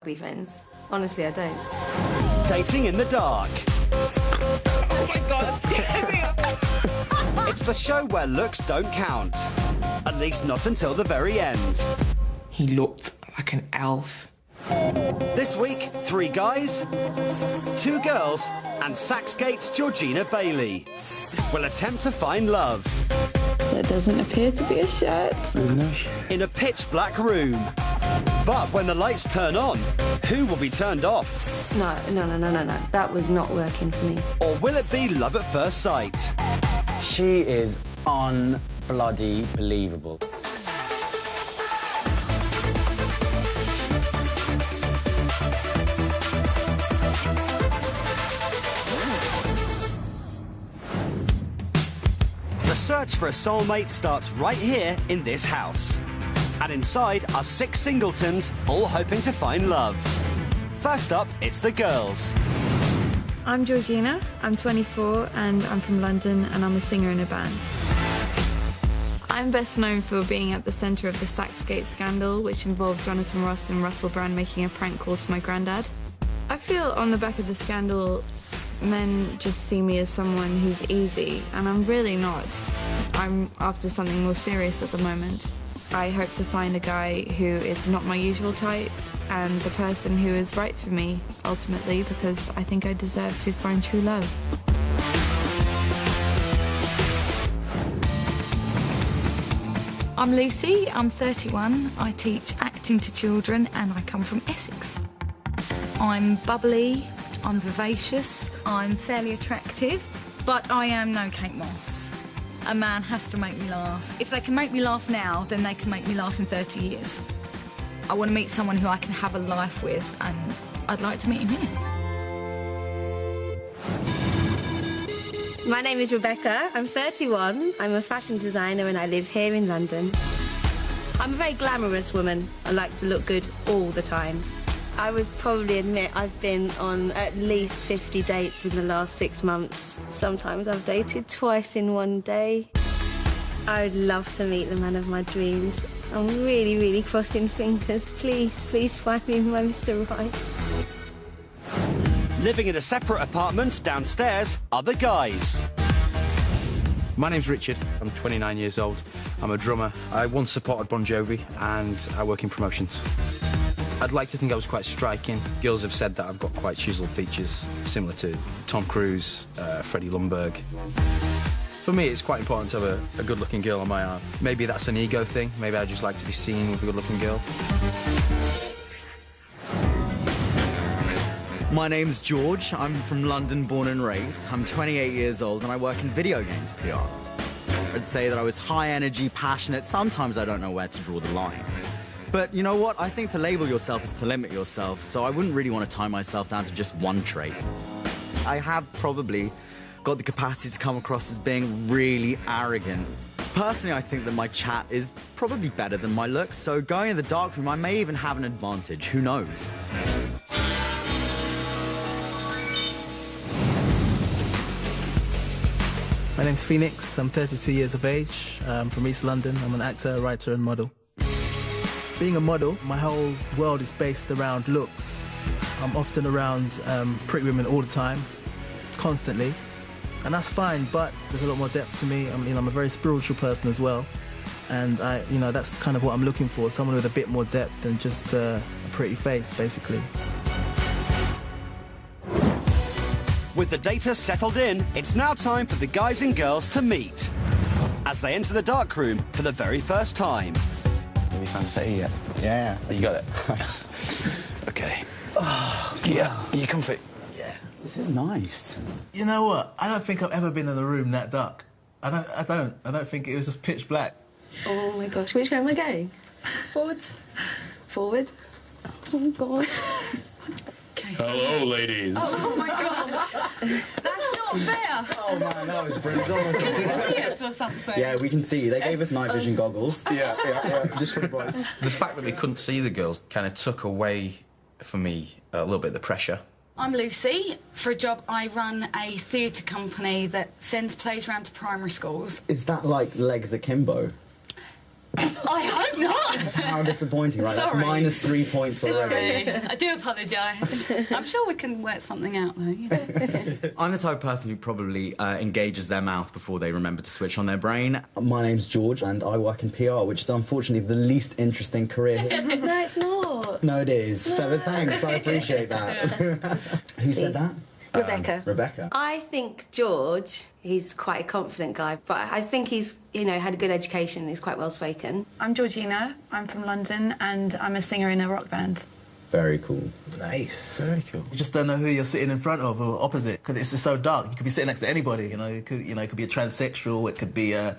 ugly friends. Honestly, I don't. Dating in the dark. Oh my God, I'm scared me. It's the show where looks don't count. At least not until the very end. He looked like an elf. This week, 3 guys, 2 girls, and Saxgate's Georgina Bailey will attempt to find love. There doesn't appear to be a shirt. In a pitch-black room. But when the lights turn on, who will be turned off? No. That was not working for me. Or will it be love at first sight? She is un-bloody believable. The search for a soulmate starts right here in this house. And inside are 6 singletons, all hoping to find love. First up, it's the girls. I'm Georgina, I'm 24 and I'm from London and I'm a singer in a band. I'm best known for being at the centre of the Saxgate scandal, which involved Jonathan Ross and Russell Brand making a prank call to my granddad. I feel on the back of the scandal, men just see me as someone who's easy, and I'm really not. I'm after something more serious at the moment. I hope to find a guy who is not my usual type, and the person who is right for me, ultimately, because I think I deserve to find true love. I'm Lucy, I'm 31, I teach acting to children and I come from Essex. I'm bubbly, I'm vivacious, I'm fairly attractive, but I am no Kate Moss. A man has to make me laugh. If they can make me laugh now, then they can make me laugh in 30 years. I want to meet someone who I can have a life with, and I'd like to meet him here. My name is Rebecca. I'm 31. I'm a fashion designer and I live here in London. I'm a very glamorous woman. I like to look good all the time. I would probably admit I've been on at least 50 dates in the last 6 months. Sometimes I've dated twice in one day. I would love to meet the man of my dreams. I'm really, really crossing fingers. Please find me my Mr. Right. Living in a separate apartment downstairs are the guys. My name's Richard, I'm 29 years old. I'm a drummer. I once supported Bon Jovi and I work in promotions. I'd like to think I was quite striking. Girls have said that I've got quite chiseled features, similar to Tom Cruise, Freddie Lumberg. For me, it's quite important to have a good-looking girl on my arm. Maybe that's an ego thing. Maybe I just like to be seen with a good-looking girl. My name's George. I'm from London, born and raised. I'm 28 years old and I work in video games PR. I'd say that I was high energy, passionate. Sometimes I don't know where to draw the line. But you know what? I think to label yourself is to limit yourself, so I wouldn't really want to tie myself down to just one trait. I have probably got the capacity to come across as being really arrogant. Personally, I think that my chat is probably better than my looks, so going in the darkroom, I may even have an advantage. Who knows? My name's Phoenix. I'm 32 years of age. I'm from East London. I'm an actor, writer and model. Being a model, my whole world is based around looks. I'm often around pretty women all the time, constantly, and that's fine, but there's a lot more depth to me. I'm a very spiritual person as well, and that's kind of what I'm looking for, someone with a bit more depth than just a pretty face, basically. With the data settled in, it's now time for the guys and girls to meet as they enter the darkroom for the very first time. Have you found Sadie yet? Yeah. Oh, you got it? OK. Oh, yeah. Are you comfy? Yeah. This is nice. You know what? I don't think I've ever been in a room that dark. I don't think it was just pitch black. Oh my gosh, which way am I going? Forwards? Forward? Oh God. Okay. Hello, ladies. Oh my God. That's not fair. Oh man, that was brilliant. Can you see us or something? Yeah, we can see you. They gave us night vision goggles. Yeah, just for the boys. The fact that we couldn't see the girls kind of took away, for me, a little bit of the pressure. I'm Lucy. For a job, I run a theatre company that sends plays around to primary schools. Is that like Legs Akimbo? I hope not. How disappointing, right? That's Sorry. minus 3 points already. I do apologise. I'm sure we can work something out, though. I'm the type of person who probably engages their mouth before they remember to switch on their brain. My name's George, and I work in PR, which is unfortunately the least interesting career here. No, it's not. No, it is. But thanks, I appreciate that. Who said that? Rebecca. Rebecca. I think George, he's quite a confident guy, but I think he's, had a good education. He's quite well spoken. I'm Georgina. I'm from London, and I'm a singer in a rock band. Very cool. Nice. Very cool. You just don't know who you're sitting in front of or opposite, because it's just so dark. You could be sitting next to anybody, It could, it could be a transsexual, it could be a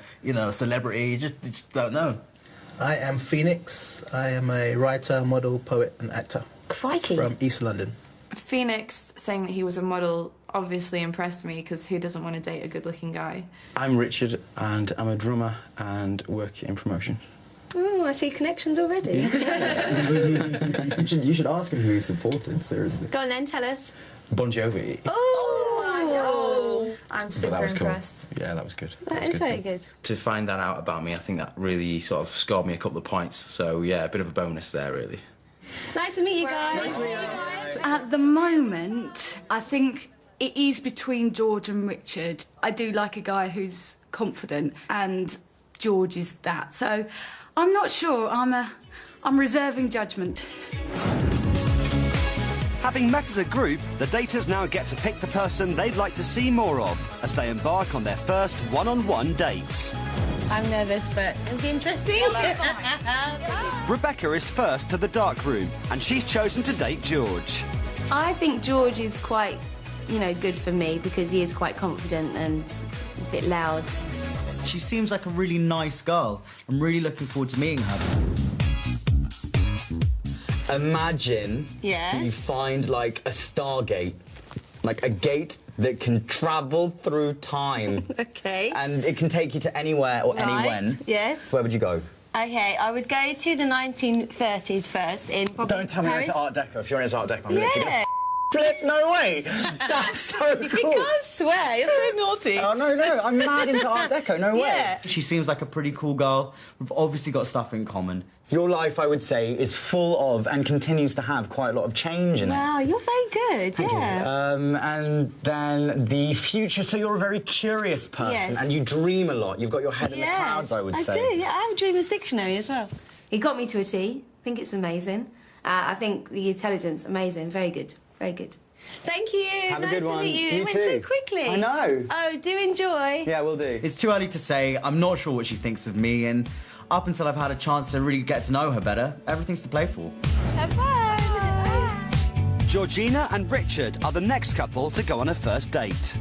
celebrity. You just don't know. I am Phoenix. I am a writer, model, poet, and actor. Crikey. From East London. Phoenix saying that he was a model obviously impressed me, because who doesn't want to date a good-looking guy? I'm Richard, and I'm a drummer and work in promotion. Oh, I see connections already. You should ask him who he supported, seriously. Go on then, tell us. Bon Jovi. Oh, I'm But super that was impressed. cool. Yeah, that was good. that is very good. To find that out about me, I think that really sort of scored me a couple of points. So, yeah, a bit of a bonus there, really. Nice to meet you guys. At the moment, I think it is between George and Richard. I do like a guy who's confident, and George is that. So I'm not sure. I'm reserving judgment. Having met as a group, the daters now get to pick the person they'd like to see more of as they embark on their first one-on-one dates. I'm nervous, but it'll be interesting. Rebecca is first to the dark room, and she's chosen to date George. I think George is quite, good for me because he is quite confident and a bit loud. She seems like a really nice girl. I'm really looking forward to meeting her. Imagine Yes? you find, like, a Stargate. Like, a gate that can travel through time. Okay. And it can take you to anywhere or anywhen. Yes. Where would you go? Okay, I would go to the 1930s first in probably Don't tell me you're Paris. into Art Deco. If you're into Art Deco, I'm literally Yeah. flip. No way. That's so cool. You can't swear, you're so naughty. Oh, no, I'm mad into Art Deco. No way. Yeah. She seems like a pretty cool girl. We've obviously got stuff in common. Your life, I would say, is full of and continues to have quite a lot of change in it. Wow, you're very good, yeah. And then the future, so you're a very curious person Yes. and you dream a lot. You've got your head in the clouds, I would say. I do, yeah. I have a dreamer's dictionary as well. He got me to a T. I think it's amazing. I think the intelligence, amazing. Very good, very good. Thank you. Have a nice good to one. meet you. You It went too. so quickly. I know. Oh, do enjoy. Yeah, we'll do. It's too early to say. I'm not sure what she thinks of me, and up until I've had a chance to really get to know her better, everything's to play for. Have fun. Georgina and Richard are the next couple to go on a first date.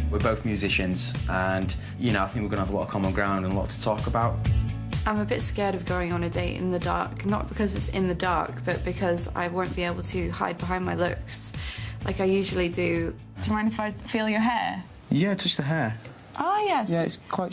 We're both musicians, and, I think we're going to have a lot of common ground and a lot to talk about. I'm a bit scared of going on a date in the dark, not because it's in the dark, but because I won't be able to hide behind my looks like I usually do. Do you mind if I feel your hair? Yeah, touch the hair. Oh, yes. Yeah, it's quite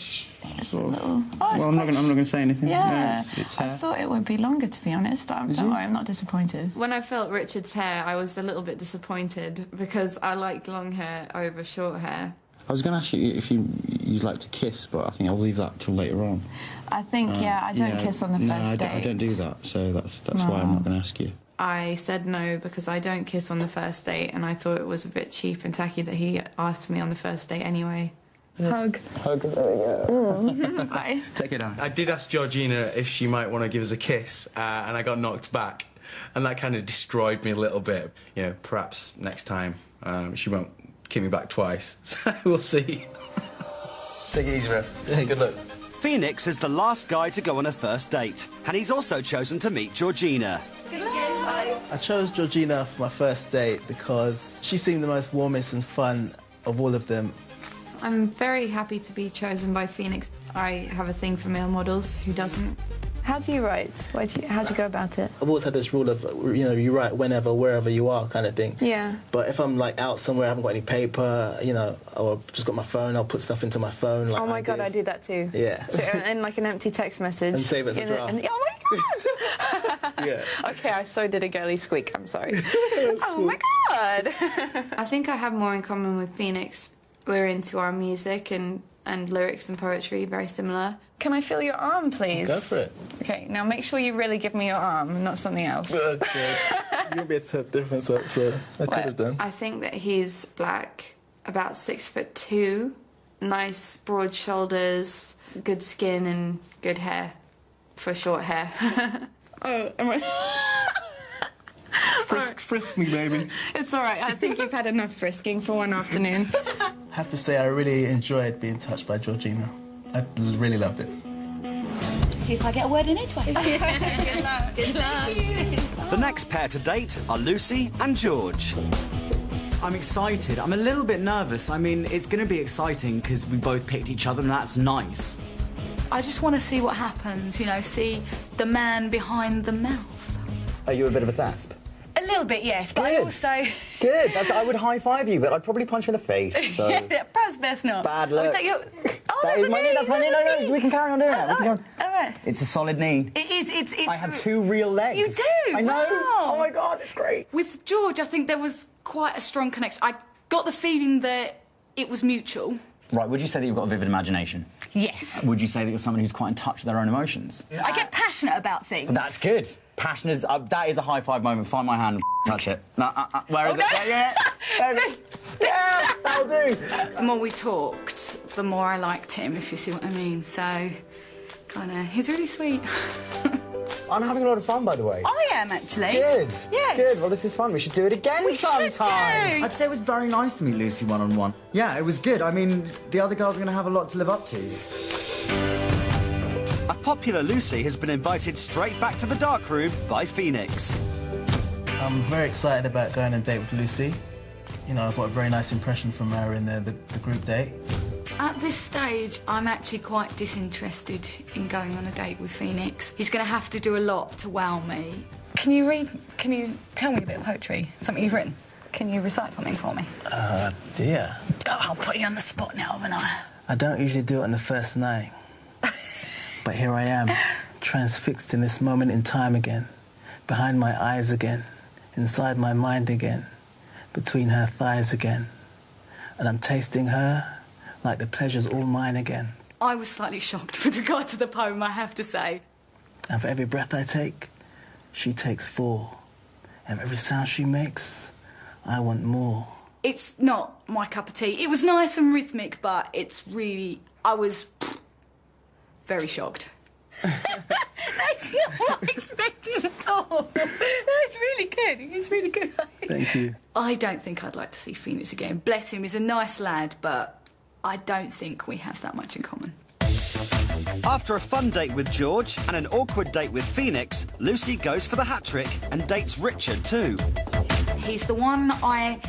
It's a little... Oh, it's I'm not going to say anything. Yeah. No, it's I hair. thought it would be longer, to be honest, but don't worry, I'm not disappointed. When I felt Richard's hair, I was a little bit disappointed because I liked long hair over short hair. I was going to ask you if you'd like to kiss, but I think I'll leave that till later on. I think, I don't kiss on the first date. I don't do that, so that's why I'm not going to ask you. I said no because I don't kiss on the first date, and I thought it was a bit cheap and tacky that he asked me on the first date anyway. Hug. Hug, there we go. Bye. Take it down. I did ask Georgina if she might want to give us a kiss, and I got knocked back. And that kind of destroyed me a little bit. Perhaps next time she won't kick me back twice. So we'll see. Take it easy, Rev. Good luck. Phoenix is the last guy to go on a first date, and he's also chosen to meet Georgina. I chose Georgina for my first date because she seemed the most warmest and fun of all of them. I'm very happy to be chosen by Phoenix. I have a thing for male models. Who doesn't? How do you write? How do you go about it? I've always had this rule of, you write whenever, wherever you are kind of thing. Yeah. But if I'm like out somewhere, I haven't got any paper, or just got my phone, I'll put stuff into my phone. Like Oh my God, I ideas. do that too. Yeah. So in like an empty text message. And save it as a draft. Oh my God! Yeah. Okay, I so did a girly squeak, I'm sorry. Oh my God! I think I have more in common with Phoenix. We're into our music and and lyrics and poetry, very similar. Can I feel your arm, please? Go for it. Okay, now make sure you really give me your arm, not something else. Okay. You'll be a tad different, so I could have done. I think that he's black, about 6'2", nice broad shoulders, good skin and good hair, for short hair. Oh, am I... Frisk me, baby. It's all right. I think you've had enough frisking for one afternoon. I have to say, I really enjoyed being touched by Georgina. I really loved it. See if I get a word in edgeways. Good luck. Good luck. The next pair to date are Lucy and George. I'm excited. I'm a little bit nervous. I mean, it's going to be exciting because we both picked each other, and that's nice. I just want to see what happens, you know, see the man behind the mouth. Are you a bit of a thasp? A little bit, yes, but I Good. also... Good. I would high-five you, but I'd probably punch you in the face, so... Yeah, perhaps best not. Bad Oh, luck. is that your... Oh, That is my knee, that's my knee. No, we can carry on doing that. We can go on. All right. It's a solid knee. It is, it's... I have 2 real legs. You do? I know. Wow. Oh, my God, it's great. With George, I think there was quite a strong connection. I got the feeling that it was mutual. Right, would you say that you've got a vivid imagination? Yes. Would you say that you're someone who's quite in touch with their own emotions? I get passionate about things. That's good. Passion is... that is a high-five moment. Find my hand and touch it. No, where is it? no. Yeah. There it is. Yeah, that'll do. The more we talked, the more I liked him, if you see what I mean. So, kind of, he's really sweet. I'm having a lot of fun, by the way. I am, actually. Good. Yes. Good. Well, this is fun. We should do it again sometime. I'd say it was very nice to meet Lucy one-on-one. Yeah, it was good. I mean, the other girls are going to have a lot to live up to. A popular Lucy has been invited straight back to the darkroom by Phoenix. I'm very excited about going on a date with Lucy. You know, I got a very nice impression from her in the group date. At this stage, I'm actually quite disinterested in going on a date with Phoenix. He's going to have to do a lot to wow me. Can you tell me a bit of poetry? Something you've written? Can you recite something for me? Dear. Oh, I'll put you on the spot now, haven't I? I don't usually do it on the first night. But here I am, transfixed in this moment in time again, behind my eyes again, inside my mind again, between her thighs again. And I'm tasting her like the pleasure's all mine again. I was slightly shocked with regard to the poem, I have to say. And for every breath I take, she takes 4. And for every sound she makes, I want more. It's not my cup of tea. It was nice and rhythmic, but it's really... I was very shocked. That's not what I expected at all. That's really good. It's really good. Thank you. I don't think I'd like to see Phoenix again. Bless him, he's a nice lad, but I don't think we have that much in common. After a fun date with George and an awkward date with Phoenix, Lucy goes for the hat-trick and dates Richard too. He's the one I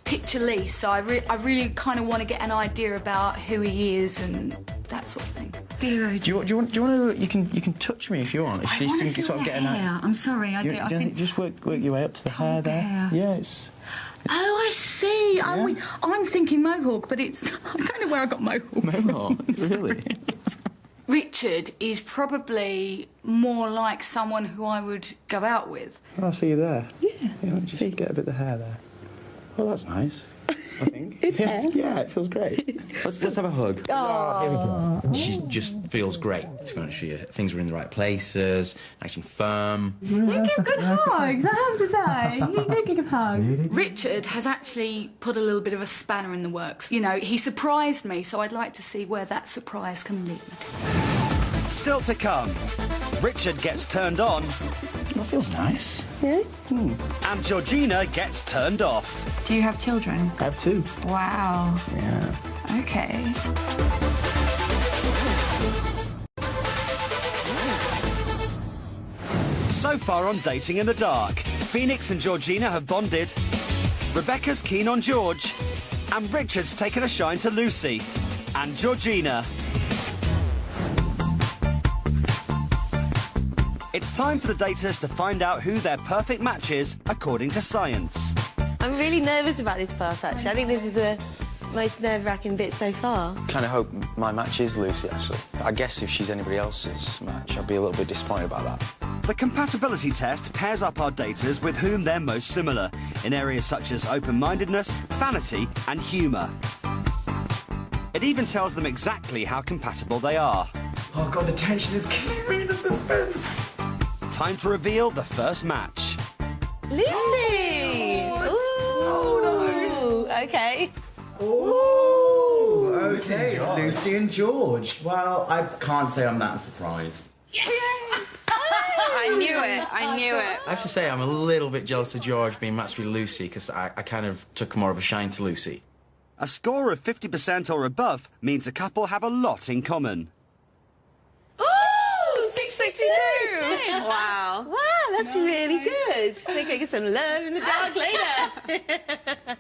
picture least, so I really kind of want to get an idea about who he is and that sort of thing. Do you want to? You can touch me if you want. I want to feel the hair. I'm sorry, I think... Just work your way up to the hair there. Hair. Yeah, it's... Oh, I see. Yeah. I'm thinking mohawk, but it's... I don't know where I got mohawk. Mohawk? Really? Richard is probably more like someone who I would go out with. Oh, I see you there. Yeah. Just get a bit of the hair there. Oh, that's nice. I think. It's hair. Yeah, it feels great. Let's have a hug. Oh, here we go. She just feels great, to be honest with you. Things are in the right places, nice and firm. You give good hugs, I have to say. You do give good hugs. Richard has actually put a little bit of a spanner in the works. You know, he surprised me, so I'd like to see where that surprise can lead. Still to come, Richard gets turned on. That feels nice. Yeah? And Georgina gets turned off. Do you have children? I have 2. Wow. Yeah. Okay. So far on Dating in the Dark, Phoenix and Georgina have bonded, Rebecca's keen on George, and Richard's taken a shine to Lucy and Georgina. It's time for the daters to find out who their perfect match is according to science. I'm really nervous about this part, actually. I think this is the most nerve-wracking bit so far. Kind of hope my match is Lucy, actually. I guess if she's anybody else's match, I'd be a little bit disappointed about that. The compatibility test pairs up our daters with whom they're most similar, in areas such as open-mindedness, vanity and humour. It even tells them exactly how compatible they are. Oh, God, the tension is killing me, the suspense. Time to reveal the first match. Lucy! Ooh! Okay. Oh, okay. Lucy and George. Well, I can't say I'm that surprised. I knew it. I knew it. I have to say, I'm a little bit jealous of George being matched with Lucy because I kind of took more of a shine to Lucy. A score of 50% or above means a couple have a lot in common. Ooh! 662! Wow. Wow, that's really good. I think I get some love in the dark later.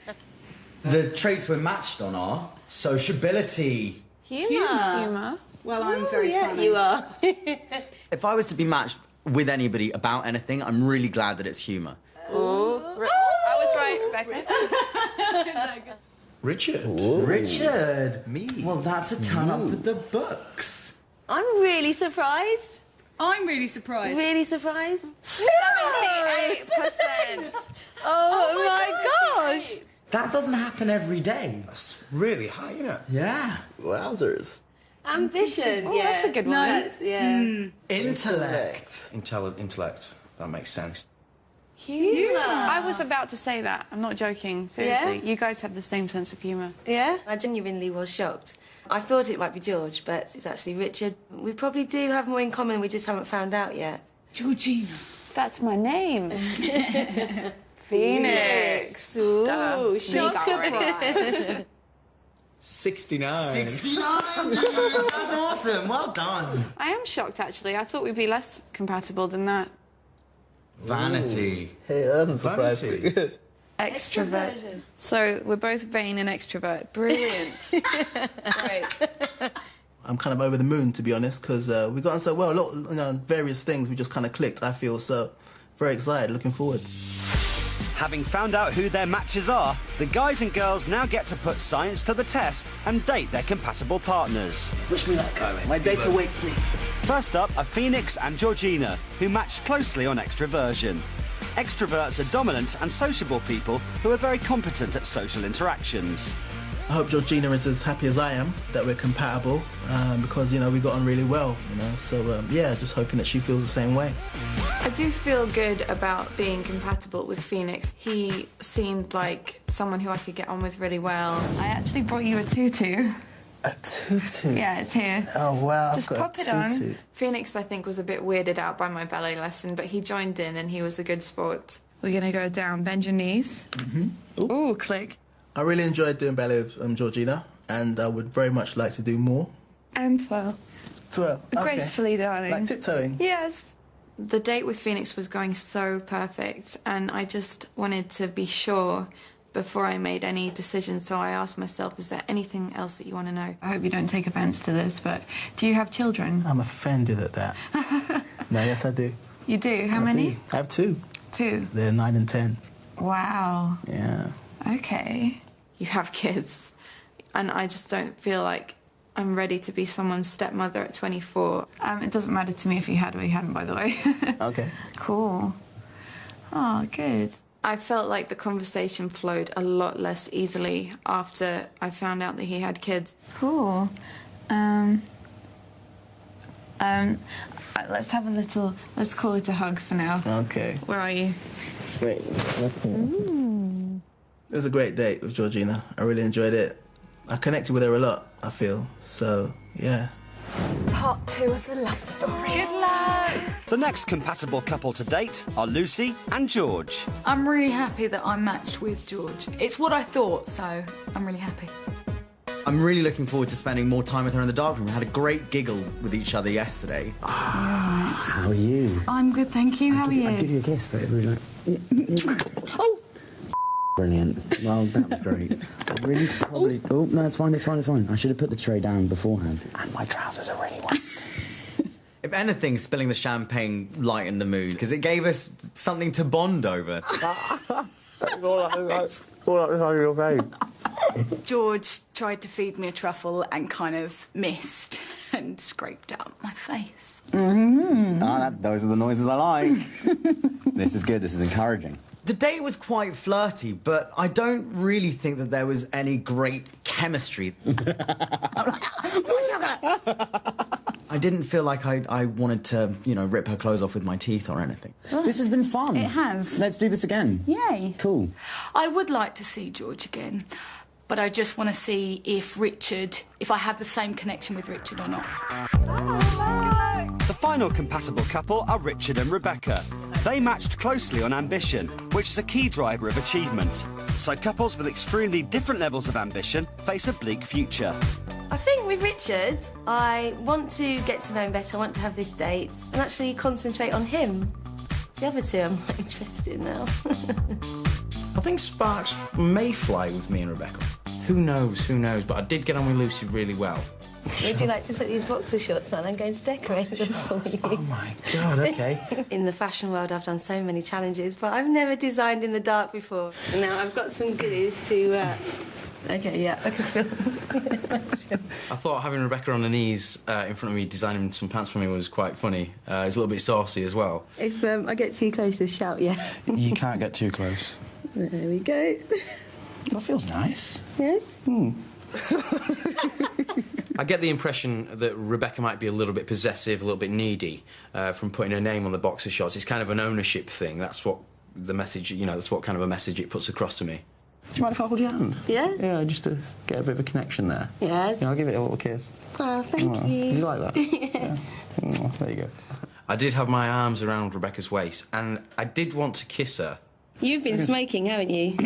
The traits we're matched on are sociability. Humour. Well, I'm very funny. You are. If I was to be matched with anybody about anything, I'm really glad that it's humour. I was right, Rebecca. Richard. Richard. Me. Well, that's a ton up with the books. I'm really surprised. I'm really surprised. Really surprised. 78%. Oh my gosh. That doesn't happen every day. That's really high, isn't it? Yeah. Wowzers. Ambition, Oh, yeah. that's a good one. Intellect. Intellect. That makes sense. Humour. I was about to say that. I'm not joking. Seriously. Yeah? You guys have the same sense of humour. Yeah? I genuinely was shocked. I thought it might be George, but it's actually Richard. We probably do have more in common, we just haven't found out yet. Georgina. That's my name. Phoenix. Ooh, Shock surprise. 69. 69, dude! That's awesome. Well done. I am shocked, actually. I thought we'd be less compatible than that. Vanity. Hey, that doesn't surprise me. Vanity. Extrovert. So we're both vain and extrovert. Brilliant. Great. I'm kind of over the moon, to be honest, because we've gotten so well. A lot, various things we just kind of clicked, I feel. So very excited, looking forward. Having found out who their matches are, the guys and girls now get to put science to the test and date their compatible partners. Wish me luck. My date awaits me. First up are Phoenix and Georgina, who matched closely on extroversion. Extroverts are dominant and sociable people who are very competent at social interactions. I hope Georgina is as happy as I am that we're compatible because, we got on really well, So, just hoping that she feels the same way. I do feel good about being compatible with Phoenix. He seemed like someone who I could get on with really well. I actually brought you a tutu. A tutu? Yeah, it's here. Oh, wow. Just I've got pop a it on. tutu. Phoenix, I think, was a bit weirded out by my ballet lesson, but he joined in and he was a good sport. We're going to go down. Bend your knees. Mm-hmm. Ooh, click. I really enjoyed doing ballet with Georgina, and I would very much like to do more. And twirl. Twirl. Okay. Gracefully, darling. Like tiptoeing? Yes. The date with Phoenix was going so perfect, and I just wanted to be sure before I made any decisions, so I asked myself, is there anything else that you want to know? I hope you don't take offence to this, but do you have children? I'm offended at that. No, yes, I do. You do? How many? I have two. Two? They're 9 and 10. Wow. Yeah. Okay. You have kids, and I just don't feel like I'm ready to be someone's stepmother at 24. It doesn't matter to me if you had or you hadn't, by the way. Okay. Cool. Oh, good. I felt like the conversation flowed a lot less easily after I found out that he had kids. Cool. Let's have a little, let's call it a hug for now. Okay. Where are you? Great. It was a great date with Georgina. I really enjoyed it. I connected with her a lot, I feel. So, yeah. Part 2 of the love story. Good luck. The next compatible couple to date are Lucy and George. I'm really happy that I'm matched with George. It's what I thought, so I'm really happy. I'm really looking forward to spending more time with her in the darkroom. We had a great giggle with each other yesterday. How are you? I'm good, thank you. How are you? I'd give you a kiss, but it would oh! Brilliant. Well, that was great. I really probably... Oh, no, it's fine. I should have put the tray down beforehand. And my trousers are really wet. If anything, spilling the champagne lightened the mood, because it gave us something to bond over. George tried to feed me a truffle and kind of missed and scraped out my face. Those are the noises I like. This is good. This is encouraging. The date was quite flirty, but I don't really think that there was any great chemistry. I'm like, more chocolate! I didn't feel like I wanted to, you know, rip her clothes off with my teeth or anything. This has been fun. It has. Let's do this again. Yay. Cool. I would like to see George again, but I just want to see if I have the same connection with Richard or not. The final compatible couple are Richard and Rebecca. They matched closely on ambition, which is a key driver of achievement. So couples with extremely different levels of ambition face a bleak future. I think with Richard, I want to get to know him better, I want to have this date, and actually concentrate on him. The other two I'm not interested in now. I think sparks may fly with me and Rebecca. Who knows, but I did get on with Lucy really well. Would you like to put these boxer shorts on? I'm going to decorate them for you. Oh my God, okay. In the fashion world, I've done so many challenges, but I've never designed in the dark before. Now, I've got some goodies to... OK, yeah, I can feel I thought having Rebecca on her knees in front of me designing some pants for me was quite funny. It's a little bit saucy as well. If I get too close, just shout, yeah. You can't get too close. There we go. That feels nice. Yes? I get the impression that Rebecca might be a little bit possessive, a little bit needy from putting her name on the boxer shorts. It's kind of an ownership thing. That's what the message, you know, that's what kind of a message it puts across to me. Do you mind if I hold your hand? Yeah? Yeah, just to get a bit of a connection there. Yes. Yeah, I'll give it a little kiss. Oh, thank you. You like that? Yeah. Oh, there you go. I did have my arms around Rebecca's waist, and I did want to kiss her. You've been smoking, haven't you?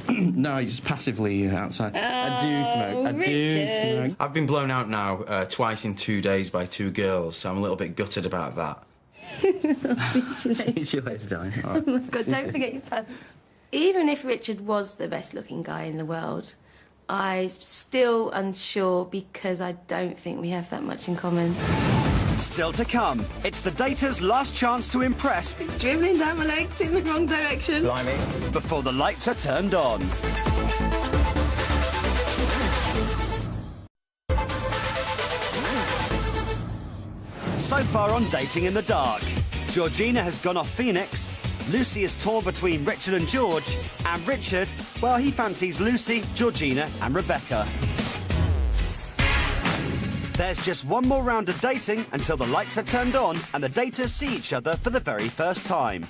No, just passively outside. I do smoke. I do smoke. I've been blown out now twice in 2 days by 2 girls, so I'm a little bit gutted about that. See you later, darling. All right. Oh my God, don't forget your pants. Even if Richard was the best-looking guy in the world, I'm still unsure because I don't think we have that much in common. Still to come, it's the dater's last chance to impress. It's dribbling down my legs in the wrong direction. Blimey. Before the lights are turned on. So far on Dating in the Dark, Georgina has gone off Phoenix, Lucy is torn between Richard and George, and Richard, well, he fancies Lucy, Georgina and Rebecca. There's just one more round of dating until the lights are turned on and the daters see each other for the very first time.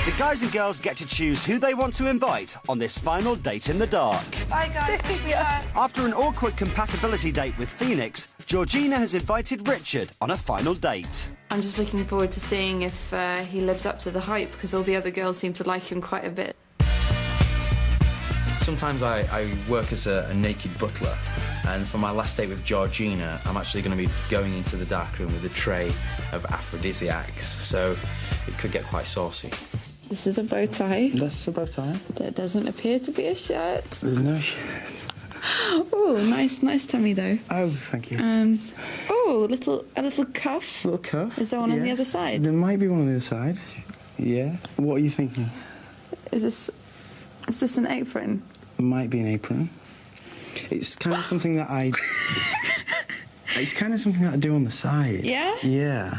The guys and girls get to choose who they want to invite on this final date in the dark. Bye, guys. Wish me luck. After an awkward compatibility date with Phoenix, Georgina has invited Richard on a final date. I'm just looking forward to seeing if he lives up to the hype, because all the other girls seem to like him quite a bit. Sometimes I work as a naked butler, and for my last date with Georgina, I'm actually going to be going into the darkroom with a tray of aphrodisiacs, so it could get quite saucy. This is a bow tie. That's a bow tie. There doesn't appear to be a shirt. There's no shirt. Oh, nice tummy though. Oh, thank you. Oh, a little cuff. Little cuff. Is there one on the other side? There might be one on the other side. Yeah. What are you thinking? Is this an apron? Might be an apron. It's kind of something that I. It's kind of something that I do on the side. Yeah. Yeah.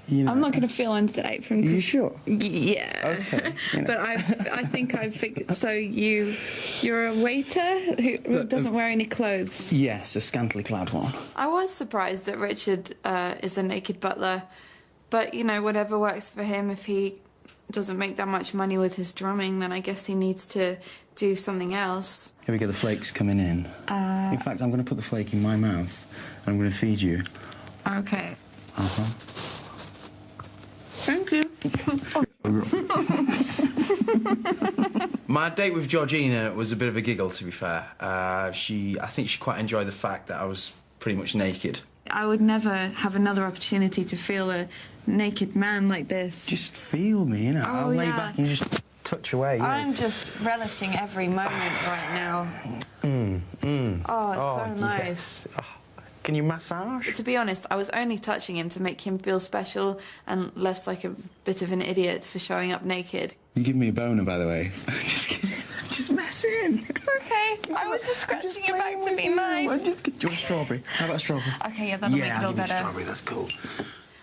You know, I'm not going to feel under the apron. Are you sure? Yeah. Okay. You know. But I think I've figured. So you're a waiter who doesn't wear any clothes. Yes, a scantily clad one. I was surprised that Richard is a naked butler, but, you know, whatever works for him. If he doesn't make that much money with his drumming, then I guess he needs to do something else. Here we go, the flakes coming in. In fact, I'm going to put the flake in my mouth and I'm going to feed you. Okay. Uh-huh. Thank you. My date with Georgina was a bit of a giggle, to be fair. I think she quite enjoyed the fact that I was pretty much naked. I would never have another opportunity to feel a naked man like this. Just feel me, you know. Oh, I'll lay yeah. back and just touch away. I'm just relishing every moment right now. Oh, it's so nice. Yes. Oh, can you massage? To be honest, I was only touching him to make him feel special and less like a bit of an idiot for showing up naked. You give me a boner, by the way. Just kidding. I'm just messing. Okay, I was just scratching your back to be nice. Do you want a strawberry? How about a strawberry? Okay, yeah, that'll make it all give me a better. strawberry, that's cool.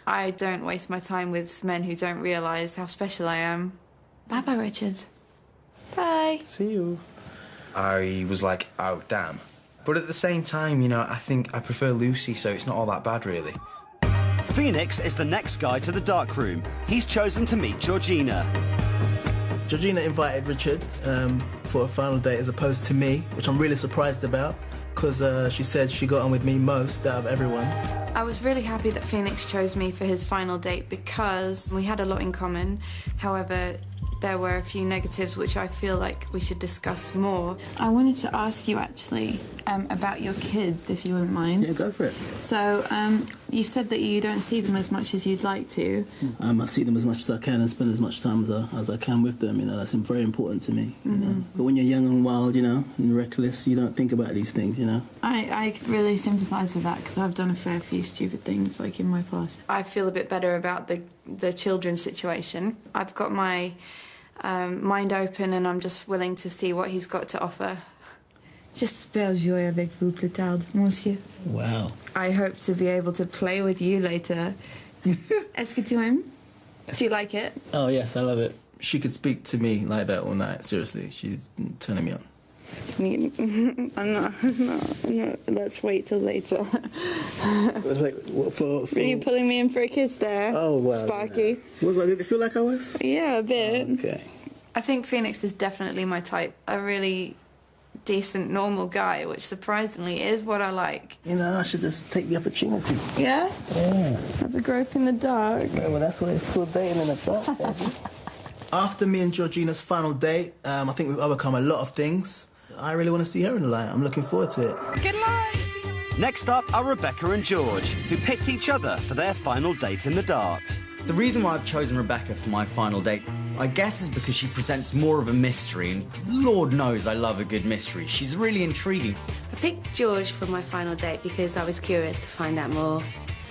I don't waste my time with men who don't realise how special I am. Bye-bye, Richard. Bye. See you. I was like, oh, damn. But at the same time, you know, I think I prefer Lucy, so it's not all that bad, really. Phoenix is the next guy to the dark room. He's chosen to meet Georgina. Georgina invited Richard for a final date as opposed to me, which I'm really surprised about, because she said she got on with me most out of everyone. I was really happy that Phoenix chose me for his final date because we had a lot in common. However, there were a few negatives which I feel like we should discuss more. I wanted to ask you actually about your kids, if you wouldn't mind. Yeah, go for it. So, you said that you don't see them as much as you'd like to. I see them as much as I can and spend as much time as I can with them. You know, that's very important to me. You know? But when you're young and wild, you know, and reckless, you don't think about these things, you know. I really sympathise with that because I've done a fair few stupid things like in my past. I feel a bit better about the children's situation. I've got my mind open and I'm just willing to see what he's got to offer. J'espère jouer avec vous plus tard, monsieur. Wow. I hope to be able to play with you later. Est-ce que tu aimes? Do you like it? Oh, yes, I love it. She could speak to me like that all night, seriously. She's turning me on. I'm not. No, let's wait till later. Like, for... Are you pulling me in for a kiss there? Oh, wow. Sparky. Yeah. Did it feel like I was? Yeah, a bit. Oh, okay. I think Phoenix is definitely my type. A really decent, normal guy, which surprisingly is what I like. You know, I should just take the opportunity. Yeah? Yeah. Have a grope in the dark. Yeah, well, that's what it's called, dating in the dark, baby. After me and Georgina's final date, I think we've overcome a lot of things. I really want to see her in the light. I'm looking forward to it. Good luck! Next up are Rebecca and George, who picked each other for their final date in the dark. The reason why I've chosen Rebecca for my final date, I guess, is because she presents more of a mystery, and Lord knows I love a good mystery. She's really intriguing. I picked George for my final date because I was curious to find out more.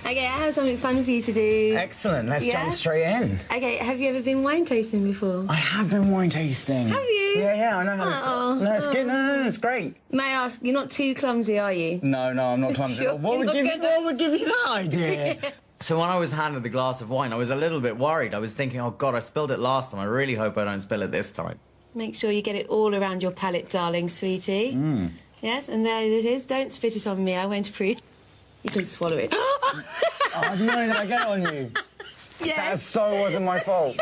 Okay, I have something fun for you to do. Excellent, let's jump straight in. Okay, have you ever been wine tasting before? I have been wine tasting. Have you? Yeah, I know how to... No, it's good, no, it's great. May I ask, you're not too clumsy, are you? No, I'm not clumsy. Sure. What would give you that idea? So when I was handed the glass of wine, I was a little bit worried. I was thinking, oh, God, I spilled it last time. I really hope I don't spill it this time. Make sure you get it all around your palate, darling, sweetie. Yes, and there it is. Don't spit it on me. I won't approve. You can swallow it. Oh, no, did I get it on you? Yes. That so wasn't my fault.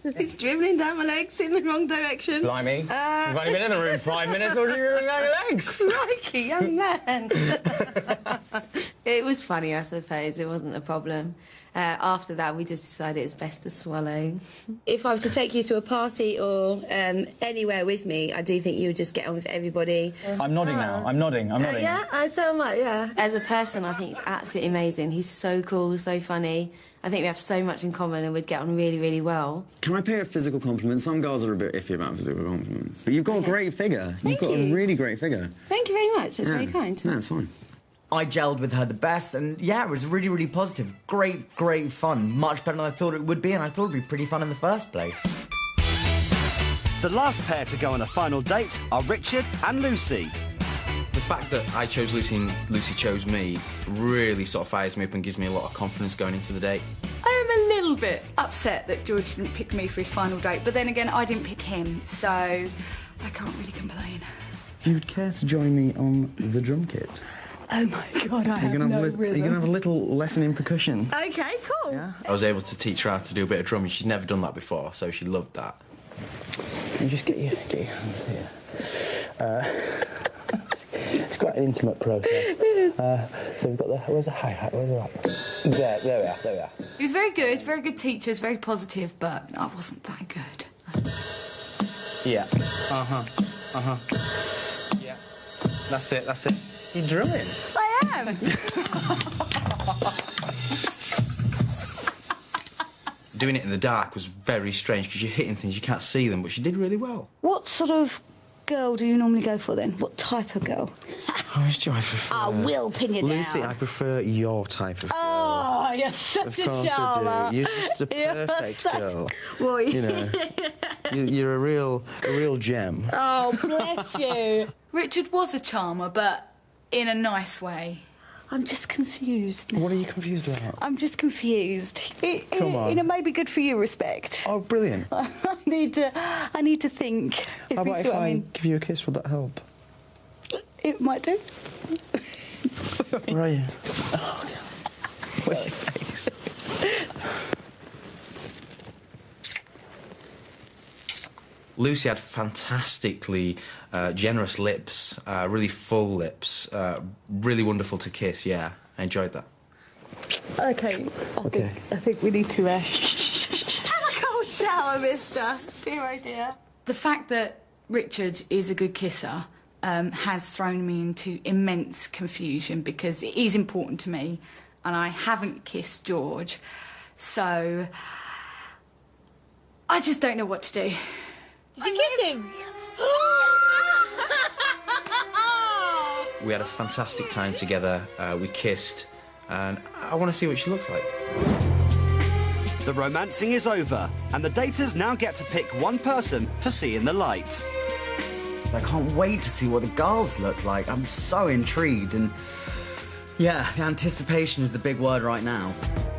It's dribbling down my legs in the wrong direction. Blimey. You've only been in the room 5 minutes, or you're in your legs. Crikey, young man. It was funny, I suppose. It wasn't a problem. After that, we just decided it's best to swallow. If I was to take you to a party or anywhere with me, I do think you would just get on with everybody. I'm nodding now. I'm nodding. Yeah, so am I, yeah. As a person, I think he's absolutely amazing. He's so cool, so funny. I think we have so much in common and we'd get on really, really well. Can I pay a physical compliment? Some girls are a bit iffy about physical compliments. But you've got a great figure. You've got a really great figure. Thank you very much. That's very kind. No, it's fine. I gelled with her the best, and yeah, it was really, really positive. Great fun. Much better than I thought it would be, and I thought it'd be pretty fun in the first place. The last pair to go on a final date are Richard and Lucy. The fact that I chose Lucy and Lucy chose me really sort of fires me up and gives me a lot of confidence going into the date. I am a little bit upset that George didn't pick me for his final date, but then again, I didn't pick him, so I can't really complain. You'd care to join me on the drum kit? Oh my God, I have no rhythm. You're going to have a little lesson in percussion. Okay, cool. Yeah. I was able to teach her how to do a bit of drumming. She'd never done that before, so she loved that. You just get your hands here. It's quite an intimate process. So we've got where's the hi-hat? Where's that? There we are. He was very good teacher, very positive, but I wasn't that good. Yeah. Yeah. That's it. You're drumming. I am. Doing it in the dark was very strange because you're hitting things, you can't see them, but she did really well. What sort of girl do you normally go for then? What type of girl? Who do I prefer? I will pin it down. Lucy, I prefer your type of girl. Oh, you're such a charmer. I do. You're just a perfect girl. Well, you know, you're a real gem. Oh, bless you. Richard was a charmer, but in a nice way. I'm just confused now. What are you confused about? I'm just confused. Come on. In a maybe good for you respect. Oh, brilliant. I need to think. How about if I give you a kiss? Would that help? It might do. Where are you? Oh, okay. Where's your face? Lucy had fantastically generous lips, really full lips, really wonderful to kiss, yeah. I enjoyed that. Okay. I think we need to have a cold shower, mister. Dear, oh dear. The fact that Richard is a good kisser has thrown me into immense confusion because it is important to me and I haven't kissed George, so I just don't know what to do. Did you kiss him? We had a fantastic time together, we kissed, and I want to see what she looks like. The romancing is over, and the daters now get to pick one person to see in the light. I can't wait to see what the girls look like. I'm so intrigued, and yeah, the anticipation is the big word right now.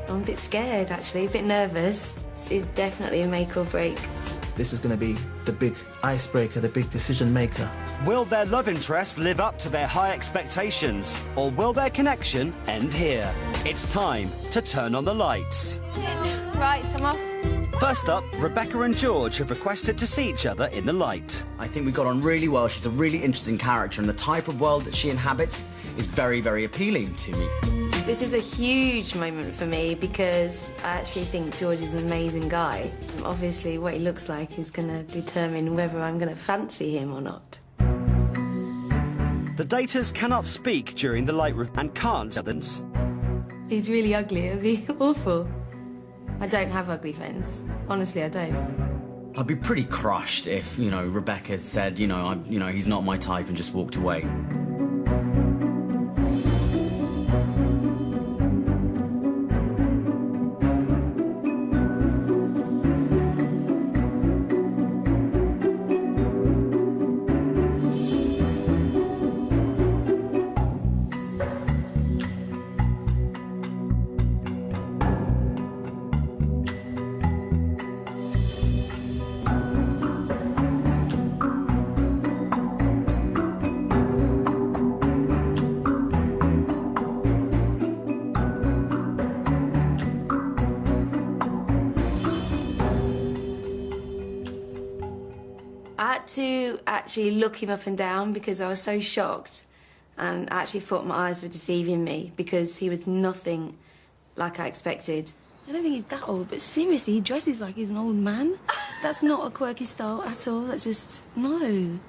I'm a bit scared, actually, a bit nervous. It's definitely a make or break. This is going to be the big icebreaker, the big decision maker. Will their love interest live up to their high expectations, or will their connection end here? It's time to turn on the lights. Right, I'm off. First up, Rebecca and George have requested to see each other in the light. I think we got on really well. She's a really interesting character, and the type of world that she inhabits is very, very appealing to me. This is a huge moment for me because I actually think George is an amazing guy. Obviously, what he looks like is going to determine whether I'm going to fancy him or not. The daters cannot speak during the light and can't others. He's really ugly. It'd be awful. I don't have ugly friends. Honestly, I don't. I'd be pretty crushed if, Rebecca said, he's not my type and just walked away. I had to actually look him up and down because I was so shocked and I actually thought my eyes were deceiving me because he was nothing like I expected. I don't think he's that old, but seriously, he dresses like he's an old man. That's not a quirky style at all. That's just, no.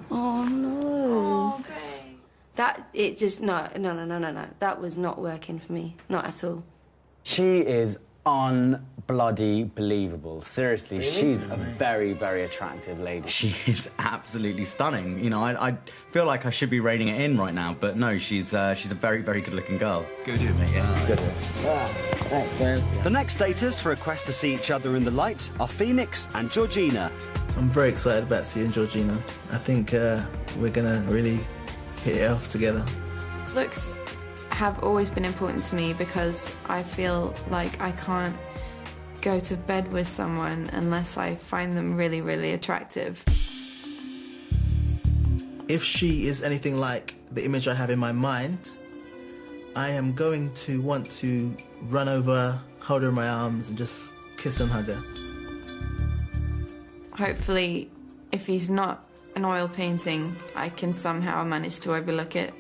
Oh, no. Oh, great. No. That was not working for me. Not at all. She is un-bloody believable. Seriously, really? She's a very, very attractive lady. She is absolutely stunning. I feel like I should be reining it in right now, but no, she's a very, very good-looking girl. Go do it, mate, yeah. Good. Thanks, man. The next daters to request to see each other in the light are Phoenix and Georgina. I'm very excited about seeing Georgina. I think we're gonna really hit it off together. Looks have always been important to me because I feel like I can't go to bed with someone unless I find them really, really attractive. If she is anything like the image I have in my mind, I am going to want to run over, hold her in my arms and just kiss and hug her. Hopefully, if he's not an oil painting, I can somehow manage to overlook it.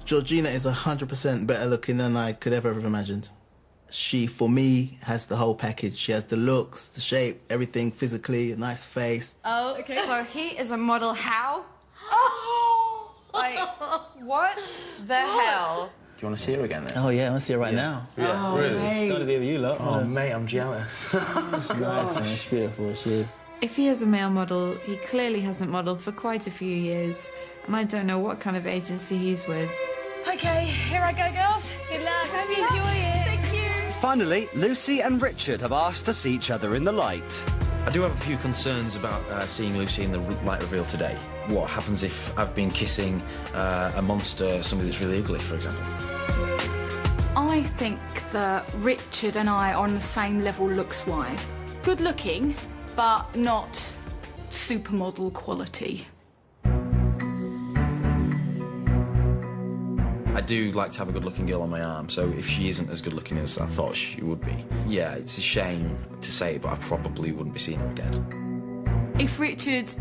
Georgina is 100% better looking than I could ever have imagined. She, for me, has the whole package. She has the looks, the shape, everything physically, a nice face. Oh, okay. So he is a model how? Oh! Like, what the hell? Do you want to see her again then? Oh, yeah, I want to see her right now. Yeah, Oh, really? mate. Don't want to be with you, lot. Oh, mate, I'm jealous. She's nice, man. She's beautiful. She is. If he is a male model, he clearly hasn't modelled for quite a few years, and I don't know what kind of agency he's with. Okay, here I go, girls. Good luck. Hope you enjoy it. Thank you. Finally, Lucy and Richard have asked to see each other in the light. I do have a few concerns about seeing Lucy in the light reveal today. What happens if I've been kissing a monster, somebody that's really ugly, for example? I think that Richard and I are on the same level looks-wise. Good looking, but not supermodel quality. I do like to have a good-looking girl on my arm, so if she isn't as good-looking as I thought she would be, yeah, it's a shame to say, but I probably wouldn't be seeing her again. If Richard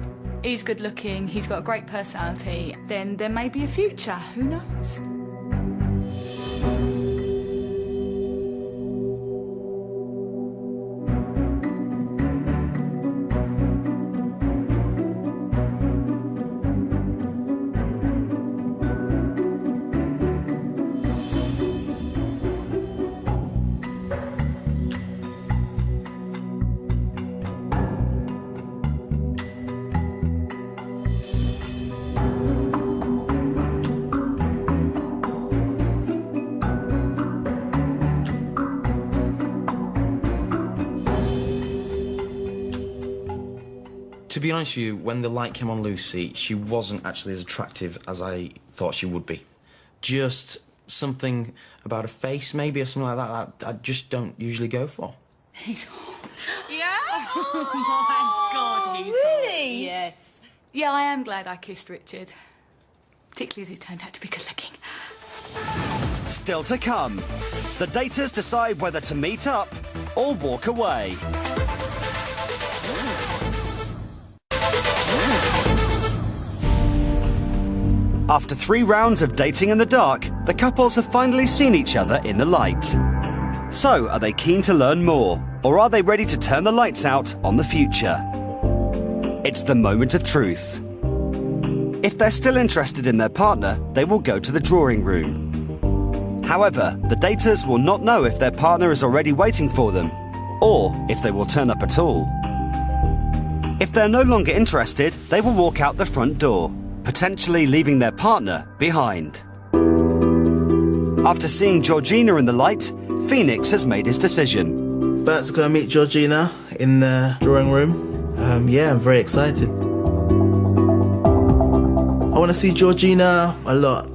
is good looking, he's got a great personality, then there may be a future. Who knows? To be honest with you, when the light came on Lucy, she wasn't actually as attractive as I thought she would be. Just something about her face, maybe, or something like that, I just don't usually go for. He's hot. Yeah? Oh my God, he's Really? hot. Yes. Yeah, I am glad I kissed Richard. Particularly as he turned out to be good looking. Still to come. The daters decide whether to meet up or walk away. After 3 rounds of dating in the dark, the couples have finally seen each other in the light. So, are they keen to learn more, or are they ready to turn the lights out on the future? It's the moment of truth. If they're still interested in their partner, they will go to the drawing room. However, the daters will not know if their partner is already waiting for them, or if they will turn up at all. If they're no longer interested, they will walk out the front door, potentially leaving their partner behind. After seeing Georgina in the light, Phoenix has made his decision. About to go meet Georgina in the drawing room. Yeah, I'm very excited. I want to see Georgina a lot.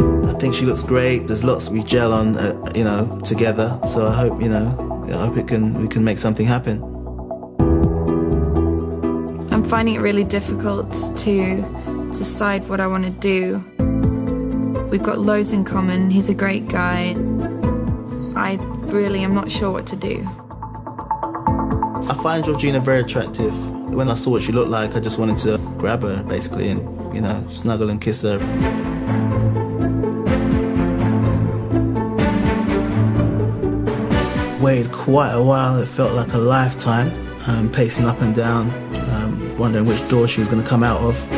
I think she looks great. There's lots we gel on, together. So I hope, we can make something happen. I'm finding it really difficult to decide what I want to do. We've got loads in common. He's a great guy. I really am not sure what to do. I find Georgina very attractive. When I saw what she looked like, I just wanted to grab her, basically, and, snuggle and kiss her. Waited quite a while. It felt like a lifetime, pacing up and down, wondering which door she was going to come out of.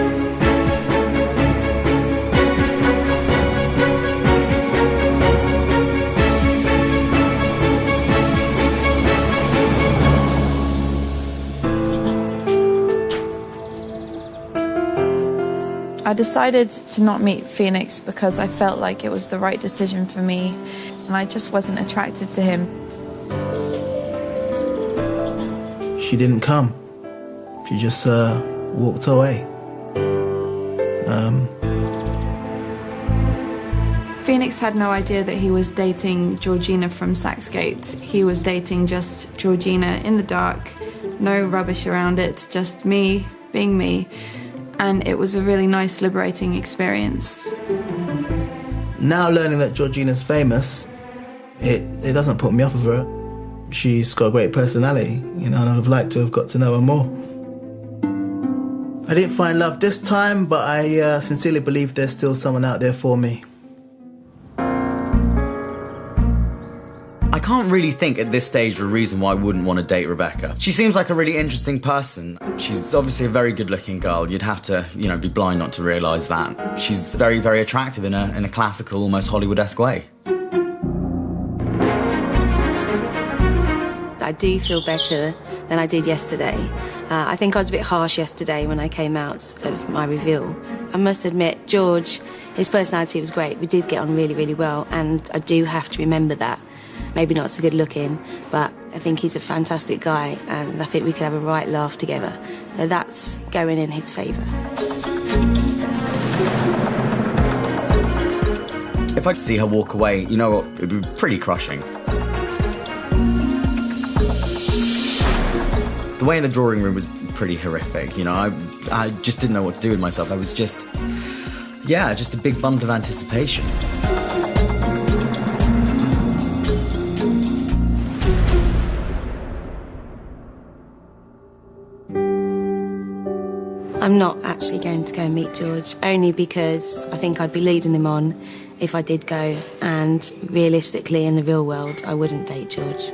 I decided to not meet Phoenix because I felt like it was the right decision for me, and I just wasn't attracted to him. She didn't come. She just walked away. Phoenix had no idea that he was dating Georgina from Saxgate. He was dating just Georgina in the dark, no rubbish around it, just me being me. And it was a really nice, liberating experience. Now learning that Georgina's famous, it doesn't put me off of her. She's got a great personality, and I'd have liked to have got to know her more. I didn't find love this time, but I sincerely believe there's still someone out there for me. I can't really think at this stage of a reason why I wouldn't want to date Rebecca. She seems like a really interesting person. She's obviously a very good-looking girl. You'd have to, you know, be blind not to realise that. She's very, very attractive in a classical, almost Hollywood-esque way. I do feel better than I did yesterday. I think I was a bit harsh yesterday when I came out of my reveal. I must admit, George, his personality was great. We did get on really, really well, and I do have to remember that. Maybe not so good looking, but I think he's a fantastic guy, and I think we could have a right laugh together. So that's going in his favour. If I could see her walk away, you know what, it would be pretty crushing. The way in the drawing room was pretty horrific, you know. I just didn't know what to do with myself. I was just, yeah, just a big bundle of anticipation. I'm not actually going to go and meet George, only because I think I'd be leading him on if I did go, and realistically, in the real world, I wouldn't date George.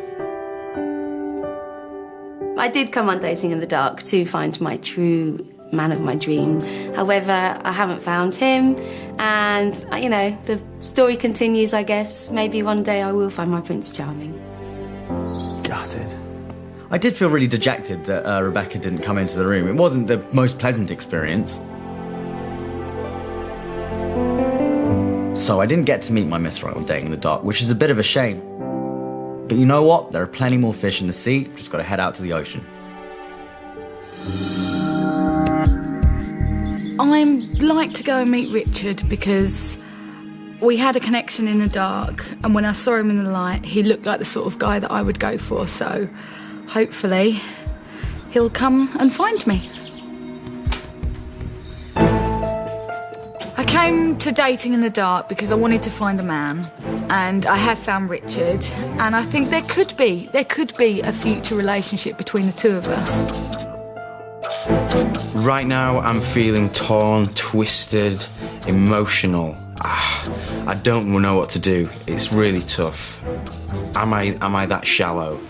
I did come on Dating in the Dark to find my true man of my dreams. However, I haven't found him, and, you know, the story continues, I guess. Maybe one day I will find my Prince Charming. Gutted. I did feel really dejected that Rebecca didn't come into the room. It wasn't the most pleasant experience. So I didn't get to meet my Miss Right on Dating in the Dark, which is a bit of a shame. But you know what? There are plenty more fish in the sea. Just got to head out to the ocean. I'd like to go and meet Richard because we had a connection in the dark, and when I saw him in the light, he looked like the sort of guy that I would go for, so hopefully he'll come and find me. I came to Dating in the Dark because I wanted to find a man, and I have found Richard, and I think there could be a future relationship between the two of us. Right now, I'm feeling torn, twisted, emotional. I don't know what to do. It's really tough. Am I that shallow?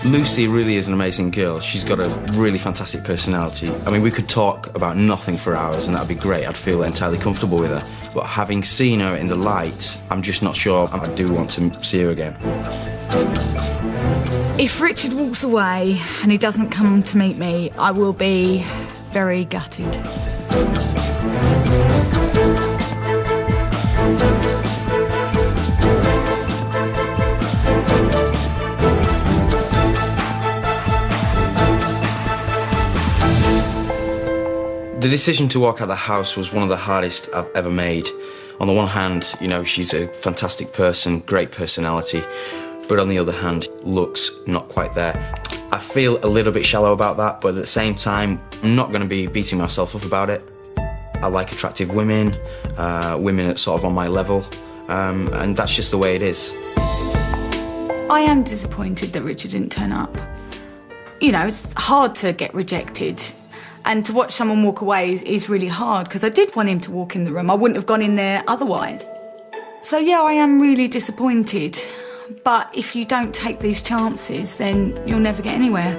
Lucy really is an amazing girl. She's got a really fantastic personality. I mean, we could talk about nothing for hours and that'd be great. I'd feel entirely comfortable with her. But having seen her in the light, I'm just not sure I do want to see her again. If Richard walks away and he doesn't come to meet me, I will be very gutted. The decision to walk out of the house was one of the hardest I've ever made. On the one hand, you know, she's a fantastic person, great personality, but on the other hand, looks not quite there. I feel a little bit shallow about that, but at the same time, I'm not going to be beating myself up about it. I like attractive women, women at sort of on my level, and that's just the way it is. I am disappointed that Richard didn't turn up. You know, it's hard to get rejected. And to watch someone walk away is really hard, because I did want him to walk in the room. I wouldn't have gone in there otherwise. So, yeah, I am really disappointed. But if you don't take these chances, then you'll never get anywhere.